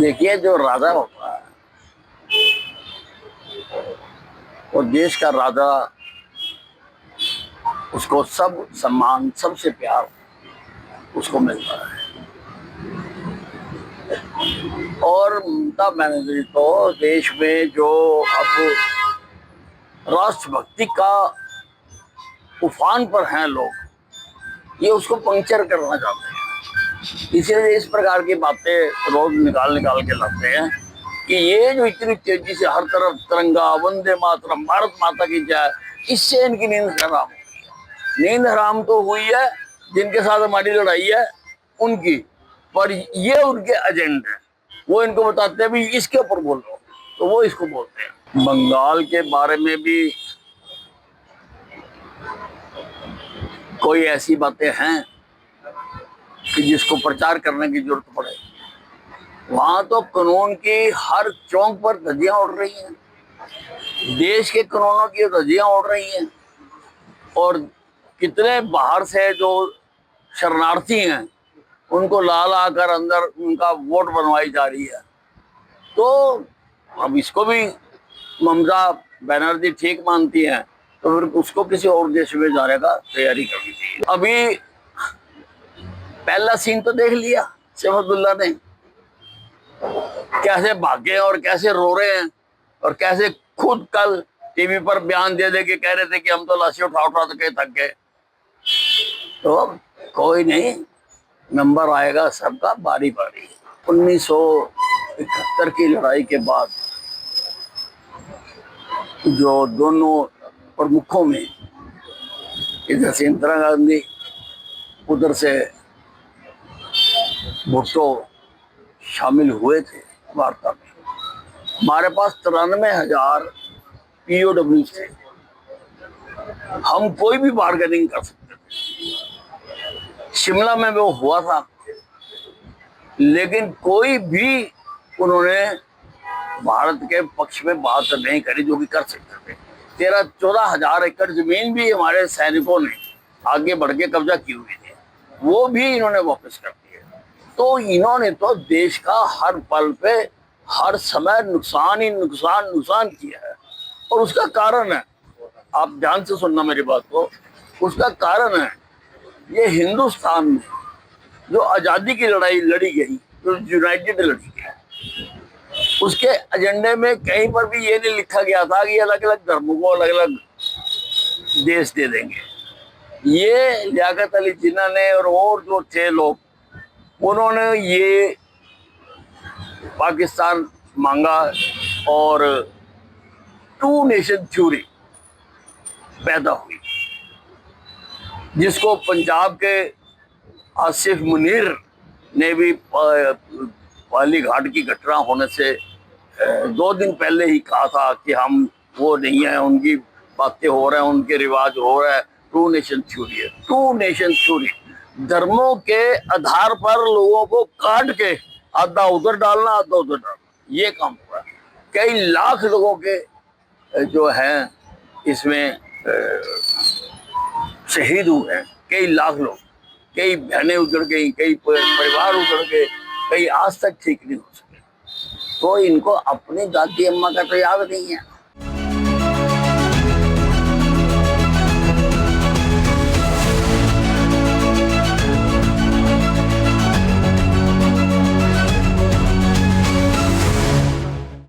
देखिए, जो राजा होता है वो देश का राजा, उसको सब सम्मान, सबसे प्यार उसको मिलता है। और ममता बनर्जी तो देश में जो अब राष्ट्रभक्ति का उफान पर हैं लोग, ये उसको पंक्चर करना चाहते हैं। इसीलिए इस प्रकार की बातें रोज निकाल निकाल के लाते हैं कि ये जो इतनी तेजी से हर तरफ तिरंगा, वंदे मातरम, भारत माता की जय, इससे इनकी नींद हराम हो गई है। नींद हराम तो हुई है जिनके साथ हमारी लड़ाई है उनकी, पर ये उनके एजेंडे हैं। वो इनको बताते हैं भी इसके ऊपर बोलो, तो वो इसको बोलते हैं। बंगाल के बारे में भी कोई ऐसी बातें हैं कि जिसको प्रचार करने की जरूरत पड़े। वहां तो कानून की हर चौक पर धज्जियां उड़ रही हैं, देश के कानूनों की धज्जियां उड़ रही हैं। और कितने बाहर से जो शरणार्थी हैं उनको ला ला कर अंदर उनका वोट बनवाई जा रही है। तो अब इसको भी ममता बनर्जी ठीक मानती हैं, तो फिर उसको किसी और देश में जाने का तैयारी करनी चाहिए। अभी पहला सीन तो देख लिया सैफ अब्दुल्ला ने, कैसे भागे और कैसे रो रहे हैं, और कैसे खुद कल टीवी पर बयान दे दे के कह रहे थे कि हम तो लाशें उठा उठा के थक गए। तो कोई नहीं, नंबर आएगा सबका बारी बारी। 1971 की लड़ाई के बाद जो दोनों प्रमुखों में, इधर से इंदिरा गांधी, उधर से भुट्टो शामिल हुए थे वार्ता में। हमारे पास 93,000 POW थे, हम कोई भी बार्गेनिंग कर सकते थे। शिमला में वो हुआ था, लेकिन कोई भी उन्होंने भारत के पक्ष में बात नहीं करी जो कि कर सकते थे। 13-14 हजार एकड़ जमीन भी हमारे सैनिकों ने आगे बढ़ के कब्जा की हुई थी, वो भी इन्होंने वापस कर दिए। तो इन्होंने तो देश का हर पल पे, हर समय नुकसान ही नुकसान किया है। और उसका कारण है, आप ध्यान से सुनना मेरी बात को, उसका कारण है ये हिंदुस्तान में जो आज़ादी की लड़ाई लड़ी गई, जो यूनाइटेड लड़ी गई, उसके एजेंडे में कहीं पर भी ये नहीं लिखा गया था कि अलग अलग धर्मों को अलग अलग देश दे देंगे। ये लियाकत अली जिन्ना ने और जो थे लोग, उन्होंने ये पाकिस्तान मांगा और टू नेशन थ्योरी पैदा हुई, जिसको पंजाब के आसिफ मुनीर ने भी पाली घाट की घटना होने से 2 दिन पहले ही कहा था कि हम वो नहीं है, उनकी बातें हो रहे हैं, उनके रिवाज हो रहे हैं। टू नेशन थ्योरी है, टू नेशन थ्योरी। धर्मों के आधार पर लोगों को काट के आधा उधर डालना, आधा उधर डालना, ये काम हो रहा है। कई लाख लोगों के जो हैं इसमें शहीद हुए हैं, कई लाख लोग, कई बहनें उजड़ गई, कई परिवार उजड़ गए, कई आज तक ठीक नहीं हो सके। तो इनको अपनी दादी अम्मा का तो याद नहीं है।